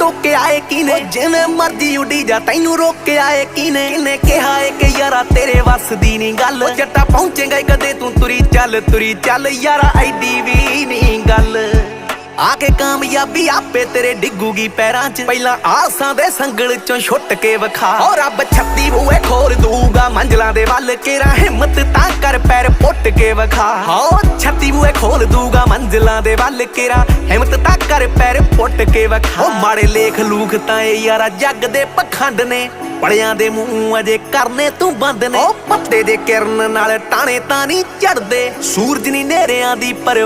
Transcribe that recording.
ਟੋਕੇ ਆਏ ਕਿਨੇ ਜਿਵੇਂ ਮਰਜੀ ਉੱਡੀ ਜਾ ਤੈਨੂੰ ਰੋਕ ਕੇ ਆਏ ਕਿਨੇ ਕਿਨੇ ਕਿਹਾ ਏ ਕਿ ਯਾਰਾ ਤੇਰੇ ਵੱਸ ਦੀ ਨੀ ਗੱਲ ਜੱਟਾ ਪਹੁੰਚੇਗਾ ਕਦੇ ਤੂੰ ਤੁਰੀ ਚੱਲ ਯਾਰਾ ਐਡੀ ਵੀ ਨੀ ਗੱਲ ਆ ਕੇ ਕਾਮਯਾਬੀ ਆਪੇ ਤੇਰੇ ਡਿੱਗੂਗੀ ਪੈਰਾਂ 'ਚ ਪਹਿਲਾਂ ਆਸਾਂ ਦੇ ਸੰਗਲ 'ਚੋਂ ਛੁੱਟ ਕੇ ਵਿਖਾ ਓ ਰੱਬ 36 ਬੂਏ ਖੋਲ ਦੂਗਾ ਮੰਜ਼ਲਾਂ ਦੇ ਵੱਲ ਕੇਰਾ ਹਿੰਮਤ ਤਾਂ ਕਰ ਪੈਰ ਪੁੱਟ ਕੇ ਵਿਖਾ ਓ 36 ਬੂਏ ਖੋਲ ਦੂਗਾ ਮੰਜ਼ਲਾਂ ਦੇ ਵੱਲ ਕੇਰਾ ਹਿੰਮਤ ਤਾਂ ਕਰ ਪੈਰ ਪੁੱਟ ਕੇ ਵਿਖਾ ਓ ਮਾੜੇ ਲੇਖ ਲੂਖ ਤਾਂ ਇਹ ਯਾਰਾ ਜੱਗ ਦੇ ਪਖੰਡ ਨੇ ਪੜਿਆਂ ਦੇ ਮੂੰਹ ਅਜੇ ਕਰਨੇ ਤੂੰ ਬੰਦ ਨੇ ਓ ਪੱਤੇ ਦੇ ਕਿਰਨ ਨਾਲ ਟਾਣੇ ਤਾਂ ਨਹੀਂ ਝੜਦੇ ਸੂਰਜ ਨਹੀਂ ਨੇਰਿਆਂ ਦੀ ਪਰ